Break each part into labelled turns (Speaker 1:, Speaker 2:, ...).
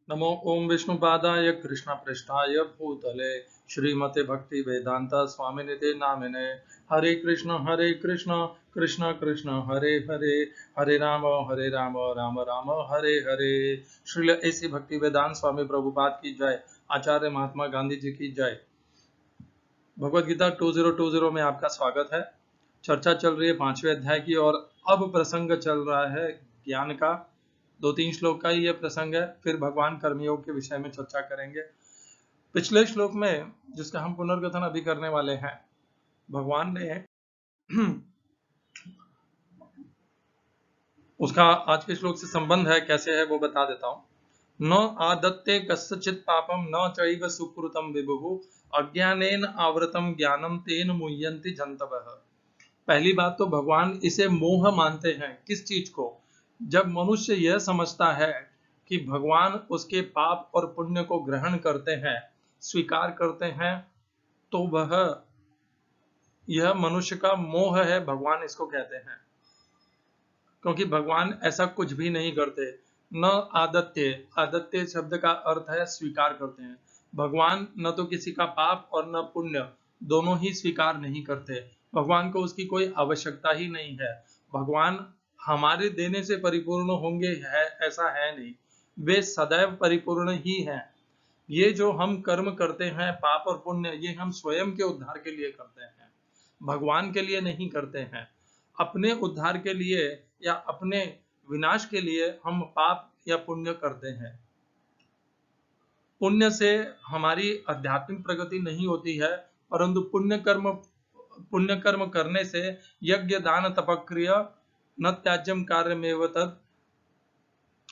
Speaker 1: नमो ओम विष्णुपादाय कृष्णपृष्ठाय भूतले श्रीमते भक्ति वेदांता स्वामिनिते नामिने। हरे कृष्ण कृष्ण कृष्ण हरे हरे, हरे राम राम राम हरे हरे। श्रील ऐसी भक्ति वेदांत स्वामी प्रभुपाद की जय। आचार्य महात्मा गांधी जी की जय। भगवद गीता 2020 में आपका स्वागत है। चर्चा चल रही है 5वें अध्याय की और अब प्रसंग चल रहा है ज्ञान का। 2-3 श्लोक का ही यह प्रसंग है, फिर भगवान कर्मयोग के विषय में चर्चा करेंगे। पिछले श्लोक में जिसका हम पुनर्कथन अभी करने वाले हैं, भगवान ने उसका आज के श्लोक से संबंध है, कैसे है वो बता देता हूं। न आदत्ते कस्यचित् पापम न चैव सुकृतं विभुः अज्ञानेन आवृतम ज्ञानम तेन मुह्यन्ति जन्तवः। पहली बात तो भगवान इसे मोह मानते हैं। किस चीज को? जब मनुष्य यह समझता है कि भगवान उसके पाप और पुण्य को ग्रहण करते हैं, स्वीकार करते हैं, तो वह यह मनुष्य का मोह है, भगवान इसको कहते हैं। क्योंकि भगवान ऐसा कुछ भी नहीं करते। न आदत्य, आदत्य शब्द का अर्थ है स्वीकार करते हैं। भगवान न तो किसी का पाप और न पुण्य दोनों ही स्वीकार नहीं करते। भगवान को उसकी कोई आवश्यकता ही नहीं है। भगवान हमारे देने से परिपूर्ण होंगे है ऐसा है नहीं, वे सदैव परिपूर्ण ही हैं। ये जो हम कर्म करते हैं, पाप और पुण्य, ये हम स्वयं के उद्धार के लिए करते हैं, भगवान के लिए नहीं करते हैं। अपने उद्धार के लिए या अपने विनाश के लिए हम पाप या पुण्य करते हैं। पुण्य से हमारी आध्यात्मिक प्रगति नहीं होती है, परंतु पुण्य कर्म करने से यज्ञ दान तपक्रिय न त्याज्यम कार्यमेव तद,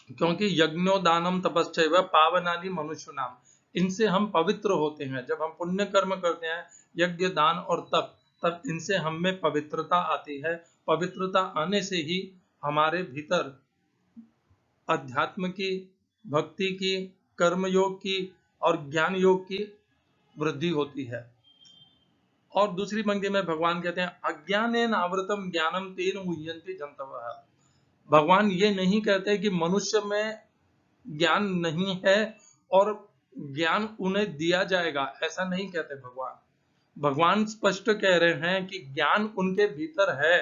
Speaker 1: क्योंकि यज्ञो दानम तपश्चैव पावनानि मनुष्य नाम, इनसे हम पवित्र होते हैं। जब हम पुण्य कर्म करते हैं, यज्ञ दान और तब इनसे हम में पवित्रता आती है। पवित्रता आने से ही हमारे भीतर अध्यात्म की, भक्ति की, कर्म योग की और ज्ञान योग की वृद्धि होती है। और दूसरी पंक्ति में भगवान कहते हैं अज्ञानेन आवृतम ज्ञानम तेन मुह्यन्ति जन्तवः। भगवान ये नहीं कहते कि मनुष्य में ज्ञान नहीं है और ज्ञान उन्हें दिया जाएगा, ऐसा नहीं कहते भगवान। भगवान स्पष्ट कह रहे हैं कि ज्ञान उनके भीतर है,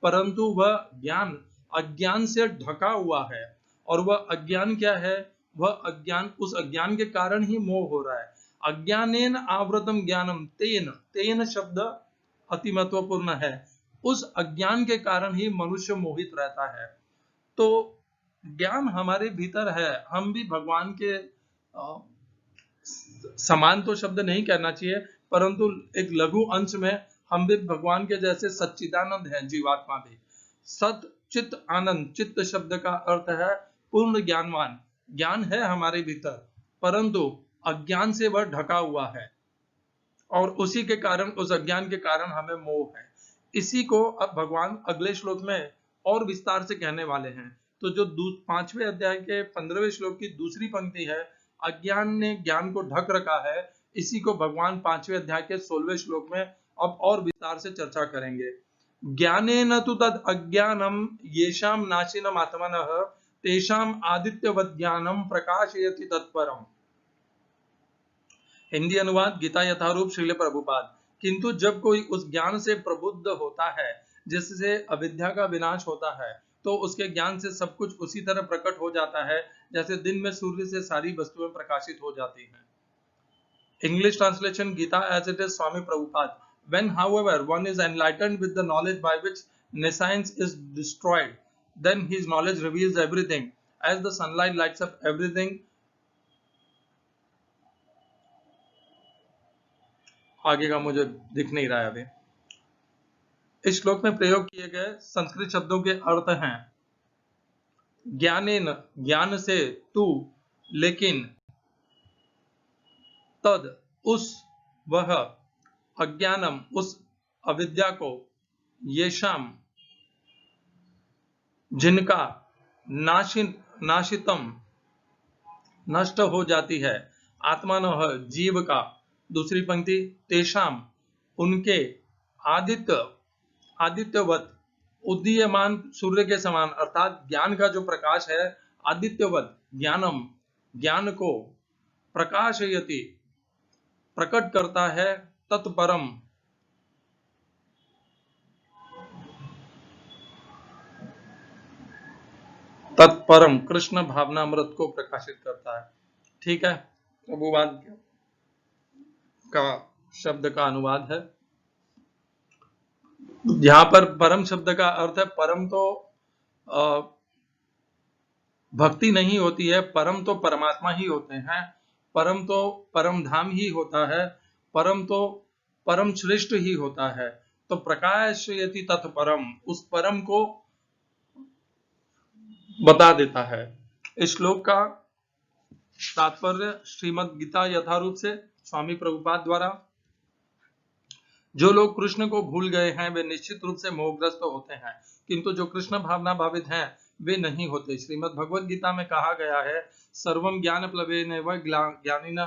Speaker 1: परंतु वह ज्ञान अज्ञान से ढका हुआ है। और वह अज्ञान क्या है? वह अज्ञान, उस अज्ञान के कारण ही मोह हो रहा है। अज्ञानेन आवृतम ज्ञानम, तेन शब्द अति महत्वपूर्ण है। उस अज्ञान के कारण ही मनुष्य मोहित रहता है। तो ज्ञान हमारे भीतर है। हम भी भगवान के समान तो शब्द नहीं कहना चाहिए, परंतु एक लघु अंश में हम भी भगवान के जैसे सच्चिदानंद हैं। जीवात्मा भी सत चित्त आनंद, चित्त शब्द का अर्थ है पूर्ण ज्ञानवान। ज्ञान है हमारे भीतर, परंतु अज्ञान से वह ढका हुआ है और उसी के कारण, उस अज्ञान के कारण हमें मोह है। इसी को अब भगवान अगले श्लोक में और विस्तार से कहने वाले हैं। तो जो 5वें अध्याय के 15वें श्लोक की दूसरी पंक्ति है, अज्ञान ने ज्ञान को ढक रखा है, इसी को भगवान 5वें अध्याय के 16वें श्लोक में अब और विस्तार से चर्चा करेंगे। ज्ञानेन तु तद अज्ञानम येषाम नाशिनम आत्मनः तेषाम आदित्यवत् ज्ञानम प्रकाशयति तत्परम। हिंदी अनुवाद गीता यथारूप श्रील प्रभुपाद। किंतु जब कोई उस ज्ञान से प्रबुद्ध होता है जिससे अविद्या का विनाश होता है, तो उसके ज्ञान से सब कुछ उसी तरह प्रकट हो जाता है जैसे दिन में सूर्य से सारी वस्तुएं प्रकाशित हो जाती हैं। English translation Gita as it is Swami Prabhupada. When, however, one is enlightened with the knowledge by which nescience is destroyed, then his knowledge reveals everything. As the sunlight lights up everything. आगे का मुझे दिख नहीं रहा है अभी। इस श्लोक में प्रयोग किए गए संस्कृत शब्दों के अर्थ हैं ज्ञानेन, ज्ञान से, तू, लेकिन, तद, उस, वह, अज्ञानम, उस अविद्या को, येषाम, जिनका, नाशितम, नष्ट हो जाती है, आत्मानः, जीव का। दूसरी पंक्ति तेषाम, उनके, आदित्यवत, उदीयमान सूर्य के समान, अर्थात ज्ञान का जो प्रकाश है, आदित्यवत ज्ञानम, ज्ञान को प्रकाशयति प्रकट करता है, तत्परम तत्परम कृष्ण भावनामृत को प्रकाशित करता है। ठीक है, प्रभुवाद का शब्द का अनुवाद है। यहाँ पर परम शब्द का अर्थ है, परम तो भक्ति नहीं होती है, परम तो परमात्मा ही होते हैं, परम तो परम धाम ही होता है, परम तो परम श्रेष्ठ ही होता है। तो प्रकाश यति तत्परम, उस परम को बता देता है। इस श्लोक का तात्पर्य श्रीमद् गीता यथारूप से स्वामी प्रभुपाद द्वारा, जो लोग कृष्ण को भूल गए हैं वे निश्चित रूप से मोहग्रस्त होते हैं, किंतु जो कृष्ण भावना भावित हैं वे नहीं होते। श्रीमद् भगवद गीता में कहा गया है, सर्वम ज्ञान प्लवेनैव ज्ञानिन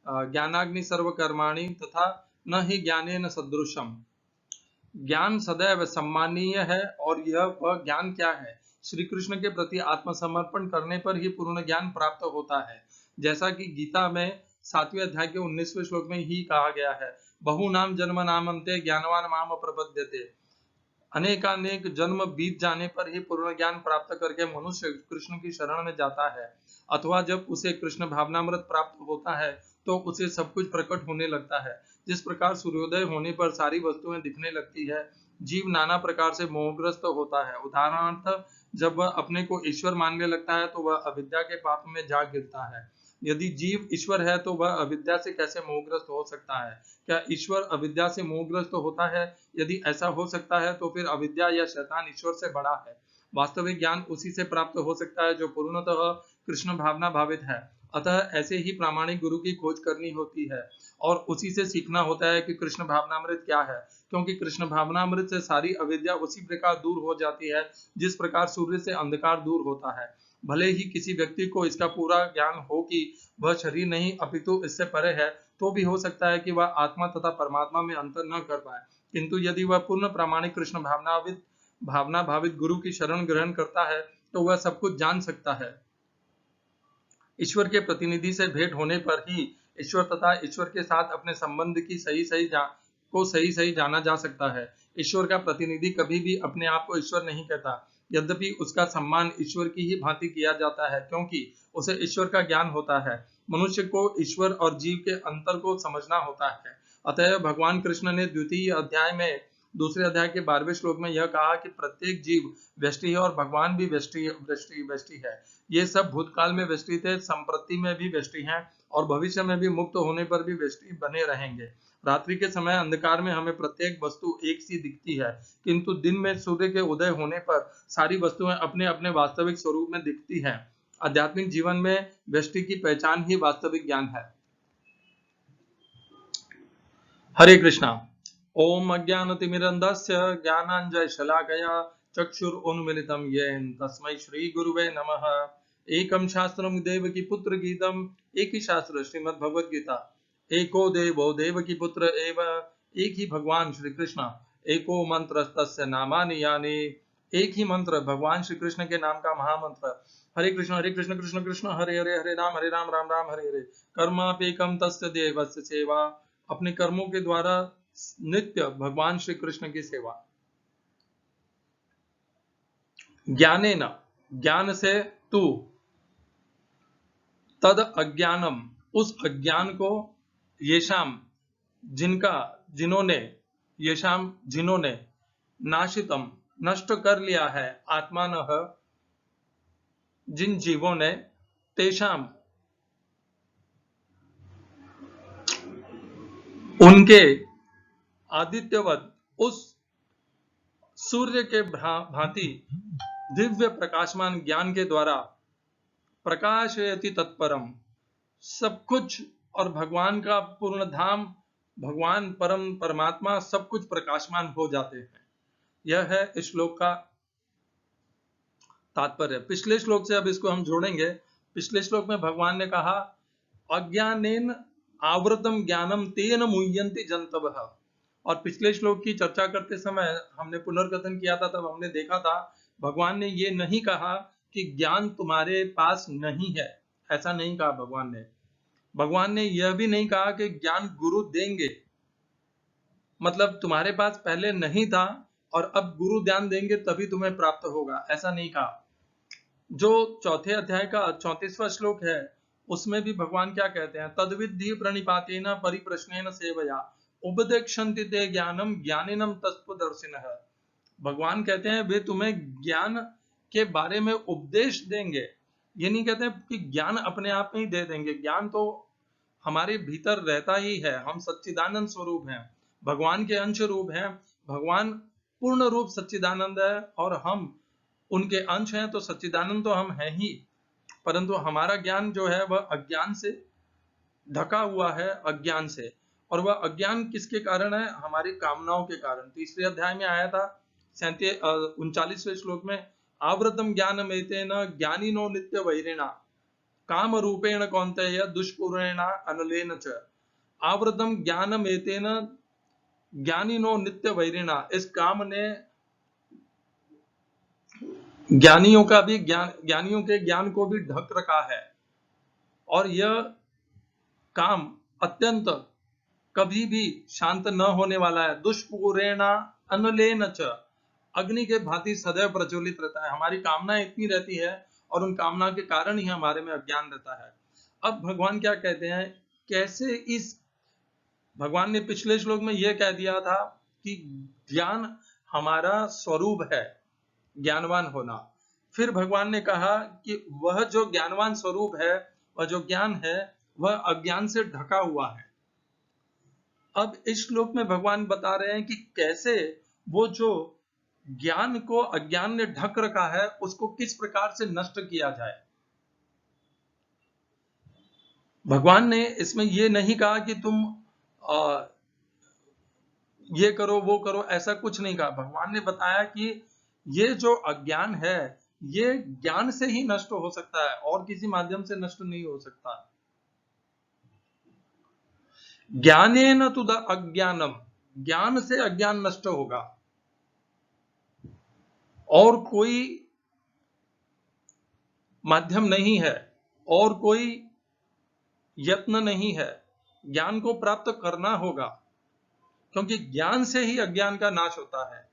Speaker 1: ज्ञानाग्नि सर्वकर्माणि तथा न ही ज्ञानेन सदृशम। ज्ञान सदैव सम्मानीय है, और यह वह ज्ञान क्या है? श्री कृष्ण के प्रति आत्मसमर्पण करने पर ही पूर्ण ज्ञान प्राप्त होता है। जैसा कि गीता में 7वें अध्याय के 19वें श्लोक में ही कहा गया है, बहु नाम जन्म नामन्ते ज्ञानवान माम प्रपद्यते। अनेकानेक जन्म बीत जाने पर ही पूर्ण ज्ञान प्राप्त करके मनुष्य कृष्ण की शरण में जाता है, अथवा जब उसे कृष्ण भावनामृत प्राप्त होता है तो उसे सब कुछ प्रकट होने लगता है। जिस प्रकार सूर्योदय होने पर सारी वस्तुएं दिखने लगती है, जीव नाना प्रकार से मोहग्रस्त होता है। उदाहरणार्थ, जब वह अपने को ईश्वर मानने लगता है तो वह अविद्या के पाप में जा गिरता है। यदि जीव ईश्वर है तो वह अविद्या से कैसे मोहग्रस्त हो सकता है? क्या ईश्वर अविद्या से मोहग्रस्त होता है? यदि ऐसा हो सकता है तो फिर अविद्या या शैतान ईश्वर से बड़ा है। वास्तविक ज्ञान उसी से प्राप्त हो सकता है जो पूर्णतः कृष्ण भावना भावित है। अतः ऐसे ही प्रामाणिक गुरु की खोज करनी होती है और उसी से सीखना होता है कि कृष्ण भावनामृत क्या है, क्योंकि कृष्ण भावनामृत से सारी अविद्या उसी प्रकार दूर हो जाती है जिस प्रकार सूर्य से अंधकार दूर होता है। भले ही किसी व्यक्ति को इसका पूरा ज्ञान हो कि वह शरीर नहीं अपितु इससे परे है, तो भी हो सकता है कि वह आत्मा तथा परमात्मा में अंतर न कर पाए, किंतु यदि वह पूर्ण प्रामाणिक कृष्ण भावना भावित गुरु की शरण ग्रहण करता है तो वह सब कुछ जान सकता है। ईश्वर के प्रतिनिधि से भेंट होने पर ही ईश्वर तथा ईश्वर के साथ अपने संबंध की सही सही जाना जा सकता है। ईश्वर का प्रतिनिधि कभी भी अपने आप को ईश्वर नहीं कहता, यद्यपि उसका सम्मान ईश्वर की ही भांति किया जाता है, क्योंकि उसे ईश्वर का ज्ञान होता है। मनुष्य को ईश्वर और जीव के अंतर को समझना होता है। अतः भगवान कृष्ण ने द्वितीय अध्याय में दूसरे अध्याय के 12वें श्लोक में यह कहा कि प्रत्येक जीव व्यष्टि है और भगवान भी व्यष्टि है। ये सब भूतकाल में व्यष्टि थे, संप्रति में भी व्यष्टि हैं और भविष्य में भी मुक्त होने पर भी व्यष्टि बने रहेंगे। रात्रि के समय अंधकार में हमें प्रत्येक वस्तु एक सी दिखती है, किंतु दिन में सूर्य के उदय होने पर सारी वस्तुएं अपने अपने वास्तविक स्वरूप में दिखती हैं। आध्यात्मिक जीवन में व्यष्टि की पहचान ही वास्तविक ज्ञान है। हरे कृष्णा। ओम अज्ञानतिमिरन्धस्य ज्ञानाञ्जनशलाकया चक्षुरुन्मीलितं येन तस्मै श्री गुरुवे नमः। एकम शास्त्रम देवकी पुत्र गीतम, एक ही शास्त्र श्रीमद् भगवद गीता। एको देवो देवकी पुत्र एव, एक ही भगवान श्री कृष्ण। एको मंत्र तस्य नामानि यानि, एक ही मंत्र भगवान श्री कृष्ण के नाम का महामंत्र। हरे कृष्ण कृष्ण कृष्ण हरे हरे, हरे राम राम राम हरे हरे। कर्मापेकम तस्य देवस्य सेवा, अपने कर्मों के द्वारा नित्य भगवान श्री कृष्ण की सेवा। ज्ञानेन, ज्ञान से तू, तद अज्ञानम, उस अज्ञान को, येषाम, जिन्होंने नाशितम, नष्ट कर लिया है, आत्मानः, जिन जीवों ने, तेषाम, उनके, आदित्यवत, उस सूर्य के भांति दिव्य प्रकाशमान ज्ञान के द्वारा, प्रकाशयति तत्परम, सब कुछ और भगवान का पूर्ण धाम, भगवान परम परमात्मा सब कुछ प्रकाशमान हो जाते हैं। यह है इस श्लोक का तात्पर्य। पिछले श्लोक से अब इसको हम जोड़ेंगे। पिछले श्लोक में भगवान ने कहा, अज्ञानेन आवृतम ज्ञानम तेन मुह्यन्ति जन्तवः। और पिछले श्लोक की चर्चा करते समय हमने पुनर्कथन किया था, तब हमने देखा था भगवान ने ये नहीं कहा कि ज्ञान तुम्हारे पास नहीं है, ऐसा नहीं कहा भगवान ने। भगवान ने यह भी नहीं कहा कि ज्ञान गुरु देंगे, मतलब तुम्हारे पास पहले नहीं था और अब गुरु ज्ञान देंगे तभी तुम्हें प्राप्त होगा, ऐसा नहीं कहा। जो चौथे अध्याय का 34वां श्लोक है उसमें भी भगवान क्या कहते हैं, तद्विद्धि प्रणिपातेन परिप्रश्नेन सेवया उपदेक्षन्ति ते ज्ञानम ज्ञानिनम तत्त्वदर्शिनः। भगवान कहते हैं वे तुम्हें ज्ञान के बारे में उपदेश देंगे। ये नहीं कहते कि ज्ञान अपने आप में ही दे देंगे, ज्ञान तो हमारे भीतर रहता ही है। हम सच्चिदानंद स्वरूप हैं, भगवान के अंश रूप हैं। भगवान पूर्ण रूप सच्चिदानंद है और हम उनके अंश हैं, तो सच्चिदानंद तो हम हैं ही, परंतु हमारा ज्ञान जो है वह अज्ञान से ढका हुआ है, अज्ञान से। और वह अज्ञान किसके कारण है, हमारी कामनाओं के कारण। तीसरे अध्याय में आया था 39वें श्लोक में, आवृतम ज्ञानम एतेन ज्ञानिनो नित्य वैरिणा काम रूपेण कौन्तेय दुष्पूरेण अनलेन च। आवृतम ज्ञानम एतेन ज्ञानिनो नित्य वैरिणा, इस काम ने ज्ञानियों का भी ज्ञानियों के ज्ञान को भी ढक रखा है। और यह काम अत्यंत कभी भी शांत न होने वाला है। दुष्पूरेणा अनलेन च, अग्नि के भांति सदैव प्रज्वलित रहता है। हमारी कामनाएं इतनी रहती है और उन कामना के कारण ही हमारे में अज्ञान रहता है। अब भगवान क्या कहते हैं, कैसे इस भगवान ने पिछले श्लोक में यह कह दिया था कि ज्ञान हमारा स्वरूप है, ज्ञानवान होना। फिर भगवान ने कहा कि वह जो ज्ञानवान स्वरूप है, वह जो ज्ञान है, वह अज्ञान से ढका हुआ है। अब इस श्लोक में भगवान बता रहे हैं कि कैसे वो जो ज्ञान को अज्ञान ने ढक रखा है उसको किस प्रकार से नष्ट किया जाए। भगवान ने इसमें ये नहीं कहा कि तुम ये करो वो करो, ऐसा कुछ नहीं कहा। भगवान ने बताया कि ये जो अज्ञान है ये ज्ञान से ही नष्ट हो सकता है और किसी माध्यम से नष्ट नहीं हो सकता। ज्ञानेन तु अज्ञानम, ज्ञान से अज्ञान नष्ट होगा और कोई माध्यम नहीं है और कोई यत्न नहीं है। ज्ञान को प्राप्त करना होगा, क्योंकि ज्ञान से ही अज्ञान का नाश होता है।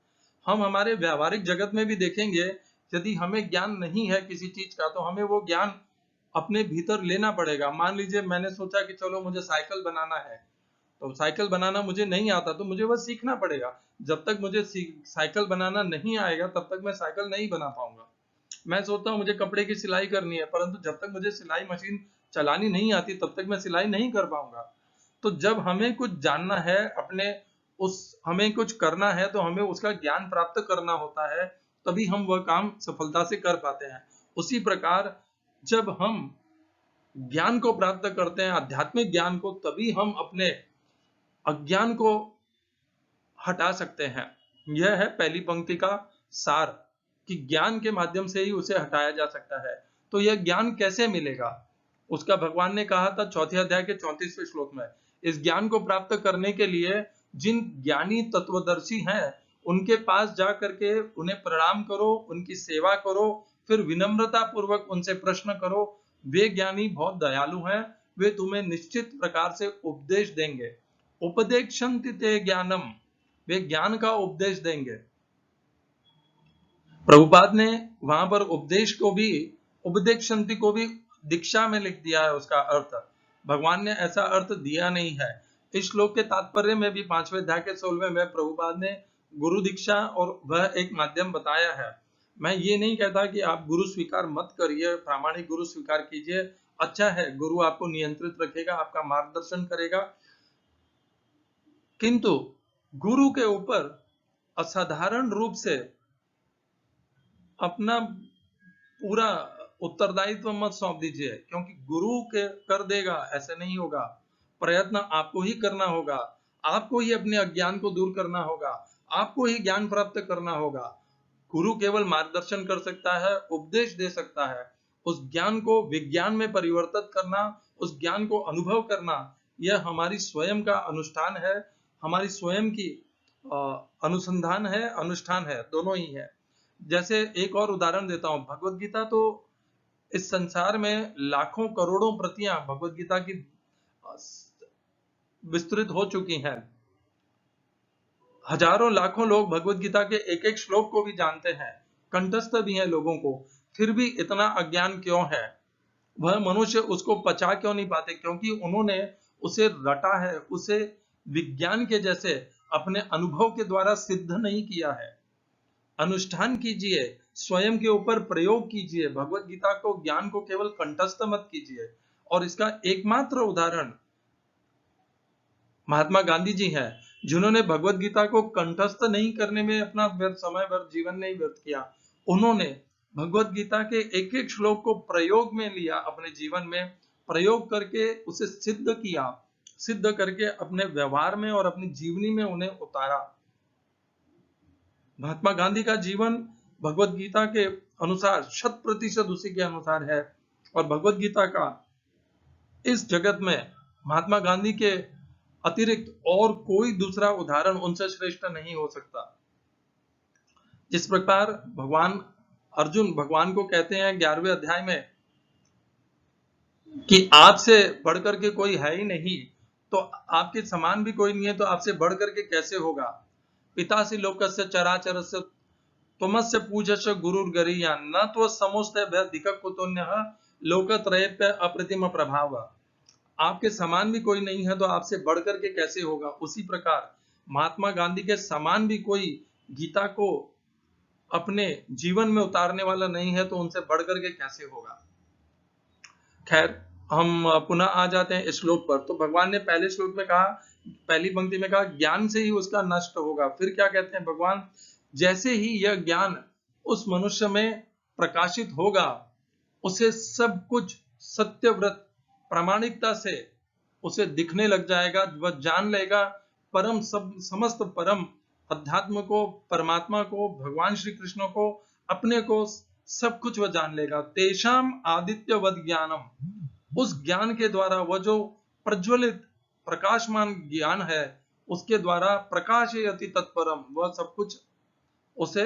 Speaker 1: हम हमारे व्यावहारिक जगत में भी देखेंगे, यदि हमें ज्ञान नहीं है किसी चीज का तो हमें वो ज्ञान अपने भीतर लेना पड़ेगा। मान लीजिए मैंने सोचा कि चलो मुझे साइकिल बनाना है, तो साइकिल बनाना मुझे नहीं आता तो मुझे वह सीखना पड़ेगा। जब तक मुझे साइकिल बनाना नहीं आएगा तब तक मैं साइकिल नहीं बना पाऊंगा। मैं सोचता हूँ मुझे कपड़े की सिलाई करनी है, परंतु जब तक मुझे सिलाई मशीन चलानी नहीं आती तब तक मैं सिलाई नहीं कर पाऊंगा। तो जब हमें कुछ जानना है, हमें कुछ करना है, तो हमें उसका ज्ञान प्राप्त करना होता है, तभी हम वह काम सफलता से कर पाते हैं। उसी प्रकार जब हम ज्ञान को प्राप्त करते हैं, आध्यात्मिक ज्ञान को, तभी हम अपने अज्ञान को हटा सकते हैं। यह है पहली पंक्ति का सार कि ज्ञान के माध्यम से ही उसे हटाया जा सकता है। तो यह ज्ञान कैसे मिलेगा, उसका भगवान ने कहा था चौथे अध्याय के 34वें श्लोक में। इस ज्ञान को प्राप्त करने के लिए जिन ज्ञानी तत्वदर्शी हैं उनके पास जा करके उन्हें प्रणाम करो, उनकी सेवा करो, फिर विनम्रता पूर्वक उनसे प्रश्न करो। वे ज्ञानी बहुत दयालु हैं, वे तुम्हें निश्चित प्रकार से उपदेश देंगे। उपदेक्षन्ति ते ज्ञानम, वे ज्ञान का उपदेश देंगे। प्रभुपाद ने वहां पर उपदेश को भी, उपदेक्षन्ति को भी दीक्षा में लिख दिया है। उसका अर्थ भगवान ने ऐसा अर्थ दिया नहीं है। इस श्लोक के तात्पर्य में भी 5वें अध्याय के 16वें में प्रभुपाद ने गुरु दीक्षा और वह एक माध्यम बताया है। मैं ये नहीं कहता कि आप गुरु स्वीकार मत करिए, प्रामाणिक गुरु स्वीकार कीजिए, अच्छा है, गुरु आपको नियंत्रित रखेगा, आपका मार्गदर्शन करेगा, किंतु गुरु के ऊपर असाधारण रूप से अपना पूरा उत्तरदायित्व मत सौंप दीजिए, क्योंकि गुरु के कर देगा ऐसे नहीं होगा। प्रयत्न आपको ही करना होगा, आपको ही अपने अज्ञान को दूर करना होगा, आपको ही ज्ञान प्राप्त करना होगा। गुरु केवल मार्गदर्शन कर सकता है, उपदेश दे सकता है। उस ज्ञान को विज्ञान में परिवर्तित करना, उस ज्ञान को अनुभव करना, यह हमारी स्वयं का अनुष्ठान है, हमारी स्वयं की अनुसंधान है, अनुष्ठान है, दोनों ही है। जैसे एक और उदाहरण देता हूं, भगवत गीता तो इस संसार में लाखों करोड़ों प्रतियां भगवत गीता की विस्तृत हो चुकी हैं। हजारों लाखों लोग भगवत गीता के एक एक श्लोक को भी जानते हैं, कंठस्थ भी है लोगों को, फिर भी इतना अज्ञान क्यों है? वह मनुष्य उसको पचा क्यों नहीं पाते? क्योंकि उन्होंने उसे रटा है, उसे विज्ञान के जैसे अपने अनुभव के द्वारा सिद्ध नहीं किया है। अनुष्ठान कीजिए, स्वयं के ऊपर प्रयोग कीजिए, भगवत गीता को, ज्ञान को केवल कंठस्थ मत कीजिए। और इसका एकमात्र उदाहरण महात्मा गांधी जी हैं, जिन्होंने भगवत गीता को कंठस्थ नहीं करने में अपना समय व्यर्थ, जीवन नहीं व्यर्थ किया। उन्होंने भगवत गीता के एक एक श्लोक को प्रयोग में लिया, अपने जीवन में प्रयोग करके उसे सिद्ध किया, सिद्ध करके अपने व्यवहार में और अपनी जीवनी में उन्हें उतारा। महात्मा गांधी का जीवन भगवत गीता के अनुसार 100% उसी के अनुसार है, और भगवत गीता का इस जगत में महात्मा गांधी के अतिरिक्त और कोई दूसरा उदाहरण उनसे श्रेष्ठ नहीं हो सकता। जिस प्रकार भगवान अर्जुन भगवान को कहते हैं 11वें अध्याय में कि आपसे बढ़कर के कोई है ही नहीं, तो आपके समान भी कोई नहीं है, तो आपसे बढ़कर के कैसे होगा? पितासि लोकस्य चराचरस्य त्वमस्य पूज्यस्य गुरुर्गरीया न तो समोस्ते भयधिक कुतोन्यः लोकत्रयेप्य अप्रतिम प्रभाव। आपके समान भी कोई नहीं है, तो आपसे बढ़कर के कैसे होगा? उसी प्रकार महात्मा गांधी के समान भी कोई गीता को अपने जीवन में उतारने वाला नहीं है, तो उनसे बढ़कर के कैसे होगा? खैर, हम पुनः आ जाते हैं इस श्लोक पर। तो भगवान ने पहले श्लोक में कहा, पहली पंक्ति में कहा, ज्ञान से ही उसका नष्ट होगा। फिर क्या कहते हैं भगवान? जैसे ही यह ज्ञान उस मनुष्य में प्रकाशित होगा, उसे सब कुछ सत्यव्रत प्रामाणिकता से उसे दिखने लग जाएगा, वह जान लेगा परम, सब समस्त परम अध्यात्म को, परमात्मा को, भगवान श्री कृष्ण को, अपने को, सब कुछ वह जान लेगा। तेषाम आदित्यवद ज्ञानम, उस ज्ञान के द्वारा, वह जो प्रज्वलित प्रकाशमान ज्ञान है, उसके द्वारा प्रकाशयति तत्परम, वह सब कुछ उसे,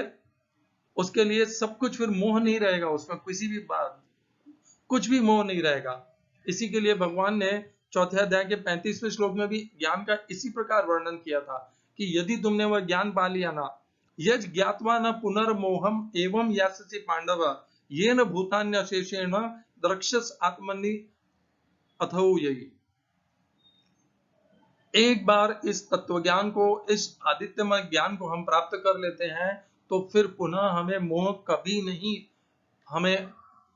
Speaker 1: उसके लिए सब कुछ फिर मोह नहीं रहेगा, उसमें किसी भी बात कुछ भी मोह नहीं रहेगा। इसी के लिए भगवान ने चौथे अध्याय के 35वें श्लोक में भी ज्ञान का इसी प्रकार वर्णन किया था कि यदि तुमने वह ज्ञान पा लिया ना, यज ज्ञात्वा न पुनर्मोहम एवं यास्यसि पांडव येन भूतान्यशेषेण द्रक्ष्यस आत्मनि अथो यही। एक बार इस तत्व ज्ञान को, इस आदित्यमय ज्ञान को हम प्राप्त कर लेते हैं, तो फिर पुनः हमें मोह कभी नहीं हमें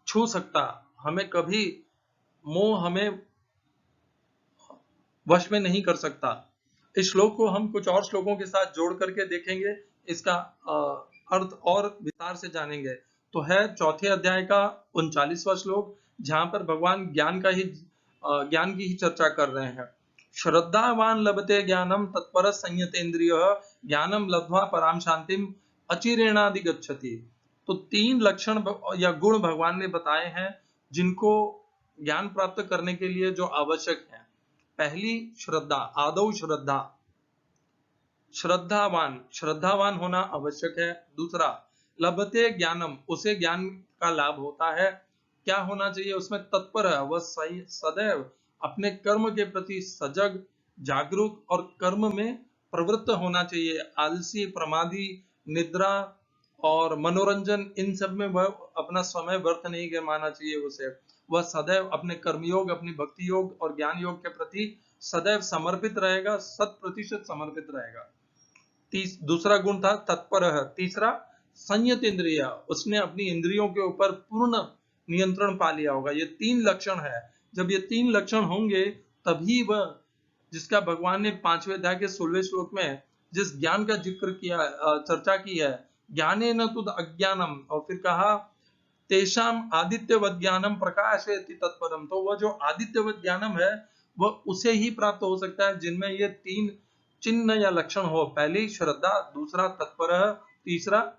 Speaker 1: छू सकता, हमें कभी मोह हमें वश में नहीं कर सकता। इस श्लोक को हम कुछ और श्लोकों के साथ जोड़ करके देखेंगे, इसका अर्थ और विस्तार से जानेंगे। तो है चौथे अध्याय का 39वां श्लोक, जहां पर भगवान ज्ञान की ही चर्चा कर रहे हैं। श्रद्धावान लभते ज्ञानम तत्पर संयतेन्द्रिय ज्ञानम लब्ध्वा पराम शांतिम अचिरेणाधिगच्छति। तो 3 लक्षण या गुण भगवान ने बताए हैं, जिनको ज्ञान प्राप्त करने के लिए जो आवश्यक है। पहली श्रद्धा, आदौ श्रद्धा, श्रद्धावान होना आवश्यक है। दूसरा, लभते ज्ञानम, उसे ज्ञान का लाभ होता है। क्या होना चाहिए उसमें? तत्पर है, वह सदैव अपने कर्म के प्रति सजग, जागरूक और कर्म में प्रवृत्त होना चाहिए। आलसी, प्रमादी, निद्रा और मनोरंजन, इन सब में वह अपना समय व्यर्थ नहीं गंवाना चाहिए। उसे वह सदैव अपने कर्मयोग, अपनी भक्ति योग और ज्ञान योग के प्रति सदैव समर्पित रहेगा, 100% समर्पित रहेगा। दूसरा गुण था तत्पर है। तीसरा, संयत इंद्रिय, उसने अपनी इंद्रियों के ऊपर पूर्ण नियंत्रण पा लिया होगा। ये 3 लक्षण है। जब ये 3 लक्षण होंगे, तभी वह, जिसका भगवान ने 5वें अध्याय के 16वें श्लोक में जिस ज्ञान का जिक्र किया, चर्चा की है, ज्ञानेन तुद अज्ञानम, और फिर कहा तेषाम आदित्यवद ज्ञानम प्रकाशयति तत्परम। तो वह जो आदित्यवद ज्ञानम है, वह उसे ही प्राप्त हो सकता है जिनमें ये 3 चिन्ह या लक्षण हो। पहली श्रद्धा, दूसरा तत्पर, तीसरा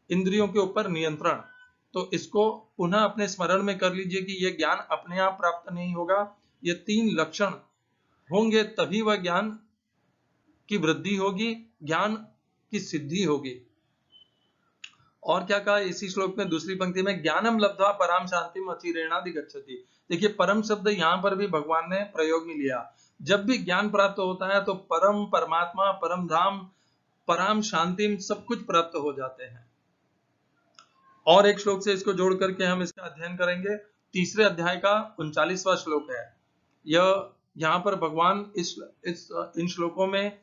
Speaker 1: इंद्रियों के ऊपर नियंत्रण। तो इसको पुनः अपने स्मरण में कर लीजिए कि यह ज्ञान अपने आप प्राप्त नहीं होगा, ये 3 लक्षण होंगे, तभी वह ज्ञान की वृद्धि होगी, ज्ञान की सिद्धि होगी। और क्या कहा इसी श्लोक में दूसरी पंक्ति में, ज्ञानम लब्ध्वा पराम शांतिम अचिरेणाधिगच्छति। देखिए परम शब्द यहाँ पर भी भगवान ने प्रयोग में लिया। जब भी ज्ञान प्राप्त होता है तो परम परमात्मा, परम धाम, पराम शांतिम सब कुछ प्राप्त हो जाते हैं। और एक श्लोक से इसको जोड़ करके हम इसका अध्ययन करेंगे। तीसरे अध्याय का 39वां श्लोक है यह। यहाँ पर भगवान इस इन श्लोकों में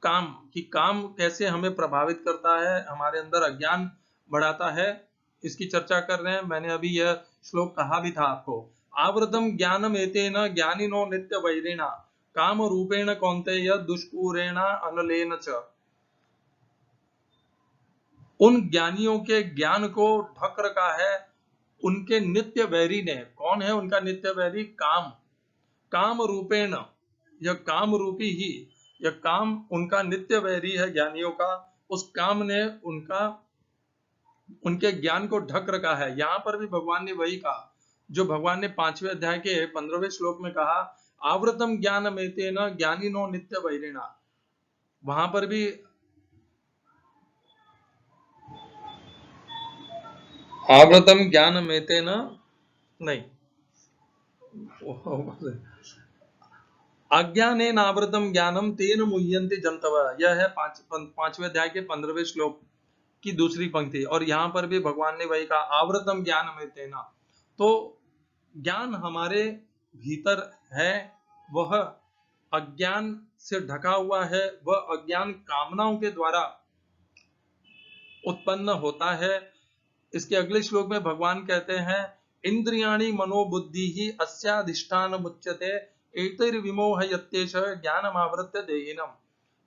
Speaker 1: काम कि काम कैसे हमें प्रभावित करता है, हमारे अंदर अज्ञान बढ़ाता है, इसकी चर्चा कर रहे हैं। मैंने अभी यह श्लोक कहा भी था आपको। आवृतम ज्ञानम एतेन ज्ञानिनो नित्य वैरिणा काम रूपेण कौन्तेय दुष्पूरेण अनलेन च। उन ज्ञानियों के ज्ञान को ढक रखा है उनके नित्य वैरी ने। कौन है उनका नित्य वैरी? काम। काम रूपेण, यह काम रूपी ही, यह काम उनका नित्य वैरी है ज्ञानियों का। उस काम ने उनके ज्ञान को ढक रखा है। यहाँ पर भी भगवान ने वही कहा जो भगवान ने 5वें अध्याय के 15वें श्लोक में कहा, आवृतम ज्ञानमेतेन ज्ञानिनो नित्य वैरिणा। वहां पर भी आवृतम ज्ञानमेतेन नहीं, अज्ञानेन आवृतम ज्ञानम तेन मुह्यन्ति जन्तवः। यह है 5वें अध्याय के 15वें श्लोक की दूसरी पंक्ति। और यहाँ पर भी भगवान ने वही कहा, आवृतम ज्ञानमेतेन। तो ज्ञान हमारे भीतर है, वह अज्ञान से ढका हुआ है, वह अज्ञान कामनाओं के द्वारा उत्पन्न होता है। इसके अगले श्लोक में भगवान कहते हैं, इंद्रियाणि मनोबुद्धि ही अस्याधिष्ठान मुच्यते एतैर्विमोहयत्येष ज्ञानमावृत्य देहिनम्।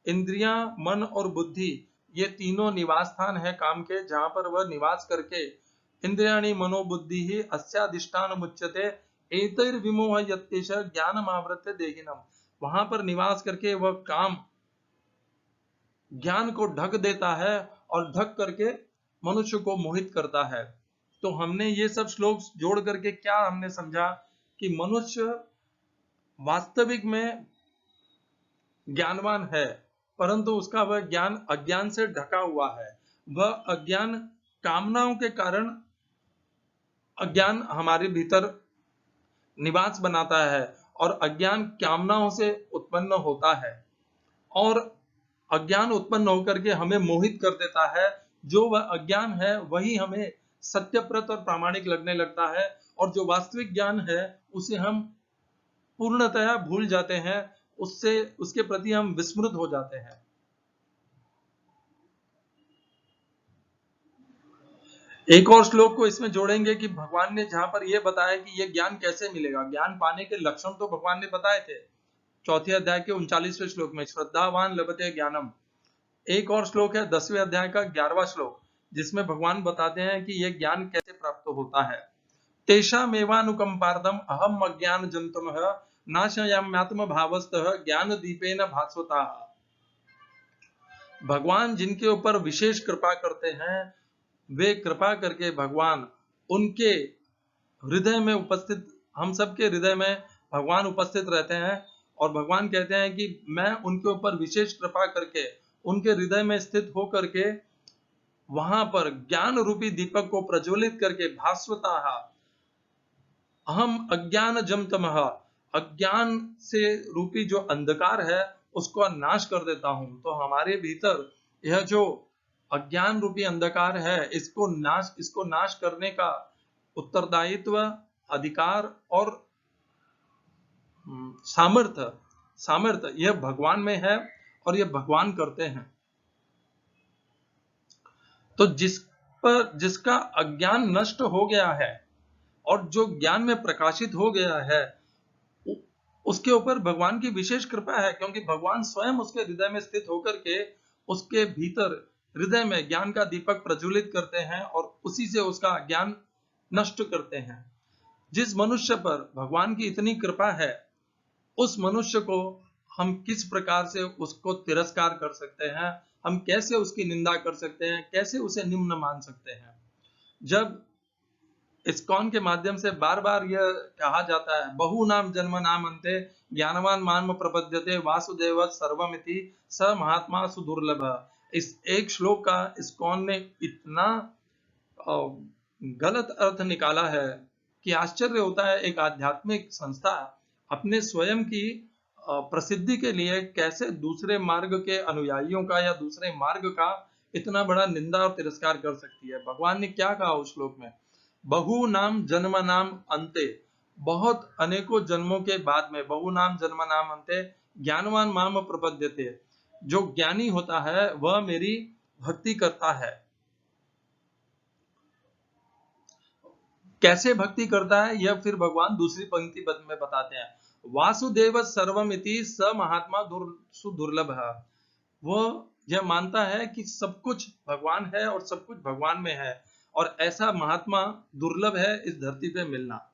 Speaker 1: इंद्रियां, मन और बुद्धि ये तीनों निवास स्थान है काम के, जहां पर वह निवास करके इंद्रियाणि मनोबुद्धि ही अस्याधिष्ठान मुच्यते एतैर्विमोहयत्येष ज्ञानमावृत्य देहिनम्। वहां पर निवास करके वह काम ज्ञान को ढक देता है और ढक करके मनुष्य को मोहित करता है। तो हमने ये सब श्लोक जोड़ करके क्या हमने समझा कि मनुष्य वास्तविक में ज्ञानवान है, परंतु उसका वह ज्ञान अज्ञान से ढका हुआ है। वह अज्ञान कामनाओं के कारण अज्ञान हमारे भीतर निवास बनाता है और अज्ञान कामनाओं से उत्पन्न होता है और अज्ञान उत्पन्न होकर के हमें मोहित कर देता है। जो वह अज्ञान है वही हमें सत्यप्रत और प्रामाणिक लगने लगता है और जो वास्तविक ज्ञान है उसे हम पूर्णतया भूल जाते हैं, उससे उसके प्रति हम विस्मृत हो जाते हैं। एक और श्लोक को इसमें जोड़ेंगे कि भगवान ने जहां पर यह बताया कि यह ज्ञान कैसे मिलेगा, ज्ञान पाने के लक्षण तो भगवान ने बताए थे चौथे अध्याय के 39वें श्लोक में, श्रद्धावान लभते ज्ञानम। एक और श्लोक है 10वें अध्याय का 11वां श्लोक, जिसमें भगवान बताते हैं कि यह ज्ञान कैसे प्राप्त होता है। तेषामेवानुकंपार्थम अहम अज्ञान जन्तमः नाशयाम्यात्म भावस्तः ज्ञान दीपेन भास्वताः। भगवान जिनके ऊपर विशेष कृपा करते हैं, वे कृपा करके भगवान उनके हृदय में उपस्थित, हम सबके हृदय में भगवान उपस्थित रहते हैं और भगवान कहते हैं कि मैं उनके ऊपर विशेष कृपा करके उनके हृदय में स्थित हो करके वहां पर ज्ञान रूपी दीपक को प्रज्वलित करके भास्वताः अहम अज्ञान जमतमः, अज्ञान से रूपी जो अंधकार है उसको नाश कर देता हूं। तो हमारे भीतर यह जो अज्ञान रूपी अंधकार है इसको नाश करने का उत्तरदायित्व, अधिकार और सामर्थ्य यह भगवान में है और यह भगवान करते हैं। तो जिसका अज्ञान नष्ट हो गया है और जो ज्ञान में प्रकाशित हो गया है उसके ऊपर भगवान की विशेष कृपा है, क्योंकि भगवान स्वयं उसके हृदय में स्थित होकर के उसके भीतर हृदय में ज्ञान का दीपक प्रज्वलित करते हैं और उसी से उसका ज्ञान नष्ट करते हैं। जिस मनुष्य पर भगवान की इतनी कृपा है उस मनुष्य को हम किस प्रकार से उसको तिरस्कार कर सकते हैं, हम कैसे उसकी निंदा कर सकते हैं, कैसे उसे निम्न मान सकते हैं। जब इस्कॉन के माध्यम से बार बार यह कहा जाता है, बहु नाम जन्म नाम अंते ज्ञानवान माम प्रपद्यते वासुदेव सर्वमिति स महात्मा सुदुर्लभ। इस एक श्लोक का इस्कॉन ने इतना गलत अर्थ निकाला है कि आश्चर्य होता है। एक आध्यात्मिक संस्था अपने स्वयं की प्रसिद्धि के लिए कैसे दूसरे मार्ग के अनुयायियों का या दूसरे मार्ग का इतना बड़ा निंदा और तिरस्कार कर सकती है। भगवान ने क्या कहा उस श्लोक में, बहु नाम जन्म नाम अंते, बहुत अनेकों जन्मों के बाद में, बहु नाम जन्म नाम अंते ज्ञानवान माम प्रपद्यते, जो ज्ञानी होता है वह मेरी भक्ति करता है। कैसे भक्ति करता है यह फिर भगवान दूसरी पंक्ति में बताते हैं, वासुदेव सर्वमिति स महात्मा सुदुर्लभ है। वह यह मानता है कि सब कुछ भगवान है और सब कुछ भगवान में है, और ऐसा महात्मा दुर्लभ है इस धरती पे मिलना।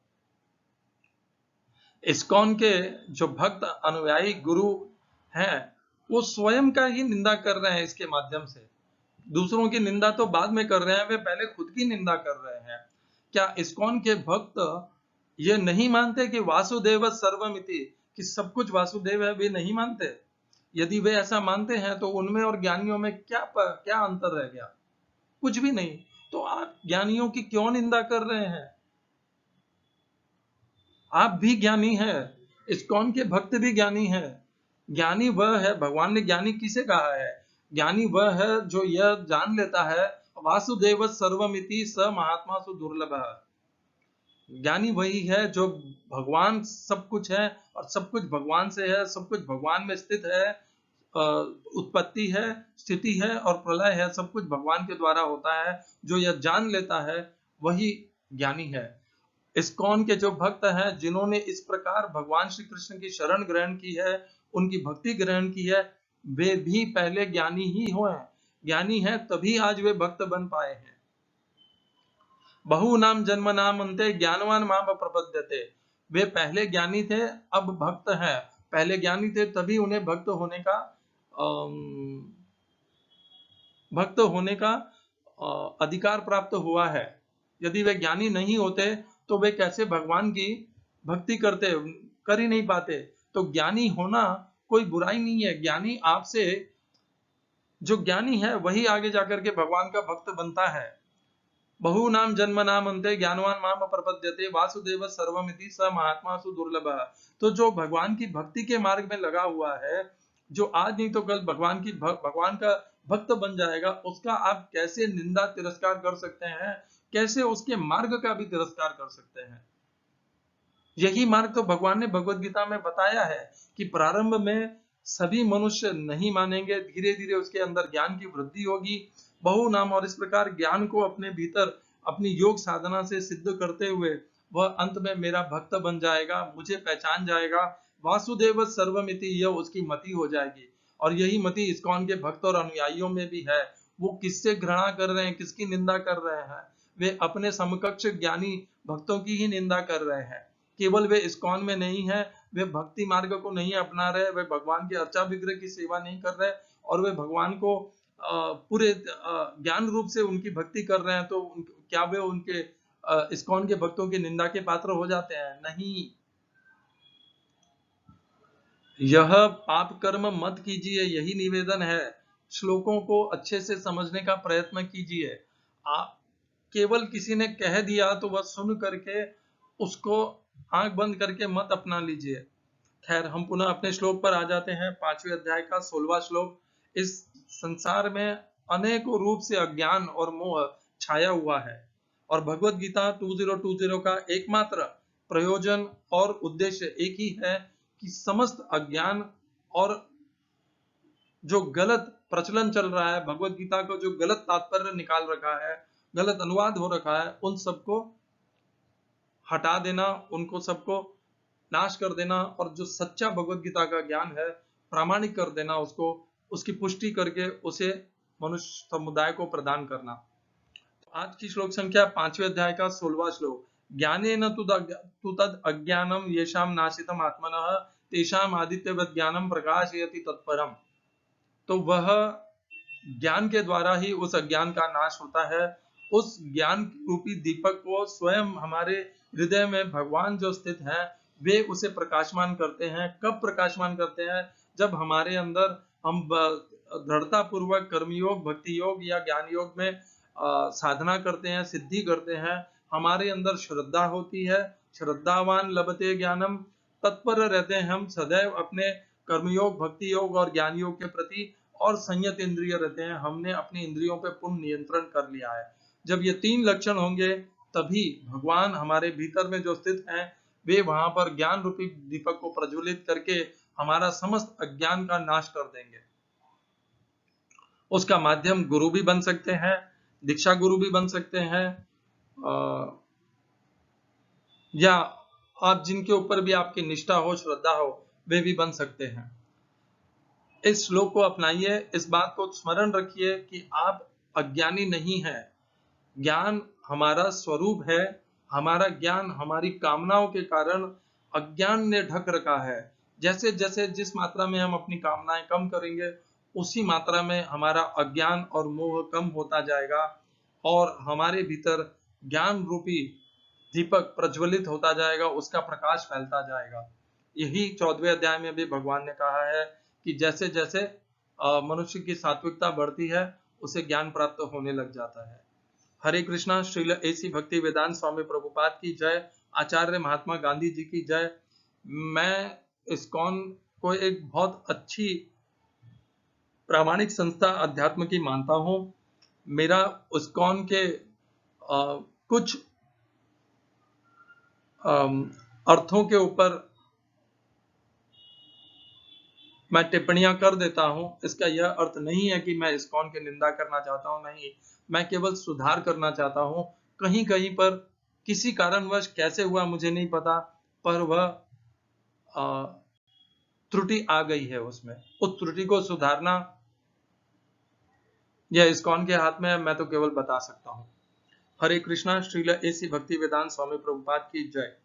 Speaker 1: इस्कॉन के जो भक्त अनुयायी गुरु हैं वो स्वयं का ही निंदा कर रहे हैं इसके माध्यम से। दूसरों की निंदा तो बाद में कर रहे हैं, वे पहले खुद की निंदा कर रहे हैं। क्या इस्कॉन के भक्त ये नहीं मानते कि वासुदेव सर्वमिति, कि सब कुछ वासुदेव है? वे नहीं मानते। यदि वे ऐसा मानते हैं तो उनमें और ज्ञानियों में क्या अंतर रह गया? कुछ भी नहीं। तो आप ज्ञानियों की क्यों निंदा कर रहे हैं? आप भी ज्ञानी हैं, इस्कॉन के भक्त भी ज्ञानी हैं। ज्ञानी वह है, भगवान ने ज्ञानी किसे कहा है? ज्ञानी वह है जो यह जान लेता है वासुदेव सर्वमिति स महात्मा सुदुर्लभ। ज्ञानी वही है जो भगवान सब कुछ है और सब कुछ भगवान से है, सब कुछ भगवान में स्थित है, उत्पत्ति है, स्थिति है और प्रलय है, सब कुछ भगवान के द्वारा होता है। जो यह जान लेता है वही ज्ञानी है। इस्कॉन के जो भक्त हैं जिन्होंने इस प्रकार भगवान श्री कृष्ण की शरण ग्रहण की है, उनकी भक्ति ग्रहण की है, वे भी पहले ज्ञानी ही हुए हैं, ज्ञानी हैं तभी आज वे भक्त बन पाए हैं। बहु नाम जन्म नाम अंते ज्ञानवान माम प्रपद्यते, वे पहले ज्ञानी थे अब भक्त हैं। पहले ज्ञानी थे तभी उन्हें भक्त होने का अधिकार प्राप्त हुआ है। यदि वे ज्ञानी नहीं होते तो वे कैसे भगवान की भक्ति कर ही नहीं पाते। तो ज्ञानी होना कोई बुराई नहीं है। ज्ञानी आपसे, जो ज्ञानी है वही आगे जाकर के भगवान का भक्त बनता है। बहु नाम जन्म नाम अंते ज्ञानवान माम प्रपद्यते वासुदेव सर्वमिति स महात्मा सुदुर्लभ। तो जो भगवान की भक्ति के मार्ग में लगा हुआ है, जो आज नहीं तो कल भगवान का भक्त बन जाएगा, उसका आप कैसे निंदा तिरस्कार कर सकते हैं? कैसे उसके मार्ग का भी तिरस्कार कर सकते हैं? यही मार्ग तो भगवान ने भगवत गीता में बताया है कि प्रारंभ में सभी मनुष्य नहीं मानेंगे, धीरे धीरे उसके अंदर ज्ञान की वृद्धि होगी। बहु नाम, और इस प्रकार ज्ञान को अपने भीतर अपनी योग साधना से सिद्ध करते हुए वह अंत में मेरा भक्त बन जाएगा, मुझे पहचान जाएगा। वासुदेव सर्वमिति, यह उसकी मति हो जाएगी। और यही मति इस्कॉन के भक्त और अनुयायियों में भी है। वो किससे घृणा कर रहे हैं, किसकी निंदा कर रहे हैं? वे अपने समकक्ष ज्ञानी भक्तों की ही निंदा कर रहे हैं। केवल वे इस्कॉन में नहीं है, वे भक्ति मार्ग को नहीं अपना रहे, वे भगवान के अर्चा विग्रह की सेवा नहीं कर रहे, और वे भगवान को पूरे ज्ञान रूप से उनकी भक्ति कर रहे हैं। तो क्या वे उनके इस्कॉन के भक्तों की निंदा के पात्र हो जाते हैं? नहीं। यह पाप कर्म मत कीजिए, यही निवेदन है। श्लोकों को अच्छे से समझने का प्रयत्न कीजिए। आप केवल किसी ने कह दिया तो वह सुन करके उसको आंख बंद करके मत अपना लीजिए। खैर, हम पुनः अपने श्लोक पर आ जाते हैं। 5वें अध्याय का 16वां श्लोक। इस संसार में अनेकों रूप से अज्ञान और मोह छाया हुआ है, और भगवत गीता 2020 का एकमात्र प्रयोजन और उद्देश्य एक ही है कि समस्त अज्ञान और जो गलत प्रचलन चल रहा है, भगवत गीता को जो गलत तात्पर्य निकाल रखा है, गलत अनुवाद हो रखा है, उन सबको हटा देना, उनको सबको नाश कर देना, और जो सच्चा भगवत गीता का ज्ञान है प्रामाणिक कर देना, उसको उसकी पुष्टि करके उसे मनुष्य समुदाय को प्रदान करना। तो आज की श्लोक संख्या 5वें अध्याय का 16वां श्लोक। ज्ञानेन तु तद अज्ञानम येषाम नाशितम आत्मनः तेषाम आदित्यवत् ज्ञानम प्रकाशयति तत्परम। तो वह ज्ञान के द्वारा ही उस अज्ञान का नाश होता है। उस ज्ञान रूपी दीपक को स्वयं हमारे हृदय में भगवान जो स्थित है वे उसे प्रकाशमान करते हैं। कब प्रकाशमान करते हैं? जब हमारे अंदर हम दृढ़ता पूर्वक कर्मयोग, भक्ति योग या ज्ञान योग में साधना करते हैं, सिद्धि करते हैं, हमारे अंदर श्रद्धा होती है, श्रद्धावान लभते ज्ञानम, तत्पर रहते हैं हम सदैव अपने कर्मयोग, भक्ति योग और ज्ञान योग के प्रति, और संयत इंद्रिय रहते हैं, हमने अपनी इंद्रियों पे पूर्ण नियंत्रण कर लिया है। जब ये 3 लक्षण होंगे तभी भगवान हमारे भीतर में जो स्थित हैं वे वहां पर ज्ञान रूपी दीपक को प्रज्वलित करके हमारा समस्त अज्ञान का नाश कर देंगे। उसका माध्यम गुरु भी बन सकते हैं, दीक्षा गुरु भी बन सकते हैं, या आप जिनके ऊपर भी आपकी निष्ठा हो, श्रद्धा हो, वे भी बन सकते हैं। इस श्लोक को अपनाइए, इस बात को स्मरण रखिए कि आप अज्ञानी नहीं हैं। ज्ञान हमारा स्वरूप है, हमारा ज्ञान हमारी कामनाओं के कारण अज्ञान ने ढक रखा है। जैसे जैसे जिस मात्रा में हम अपनी कामनाएं कम करेंगे उसी मात्रा में हमारा अज्ञान और मोह कम होता जाएगा और हमारे भीतर ज्ञान रूपी दीपक प्रज्वलित होता जाएगा, उसका प्रकाश फैलता जाएगा। यही 14वें अध्याय में भी भगवान ने कहा है कि जैसे जैसे मनुष्य की सात्विकता बढ़ती है उसे ज्ञान प्राप्त होने लग जाता है। हरे कृष्णा। श्रील एसी भक्ति वेदांत स्वामी प्रभुपाद की जय, आचार्य महात्मा गांधी जी की जय। मैं इस्कॉन को एक बहुत अच्छी प्रामाणिक संस्था अध्यात्म की मानता हूं। मेरा इस्कॉन के कुछ अर्थों के ऊपर मैं टिप्पणियां कर देता हूं। इसका यह अर्थ नहीं है कि मैं इस्कॉन की निंदा करना चाहता हूं, नहीं, मैं केवल सुधार करना चाहता हूं। कहीं कहीं पर किसी कारणवश कैसे हुआ मुझे नहीं पता, पर वह त्रुटि आ गई है उसमें। उस त्रुटि को सुधारना यह इस्कॉन के हाथ में है, मैं तो केवल बता सकता हूं। हरे कृष्णा। श्रील एसी भक्ति वेदांत स्वामी प्रभुपाद की जय।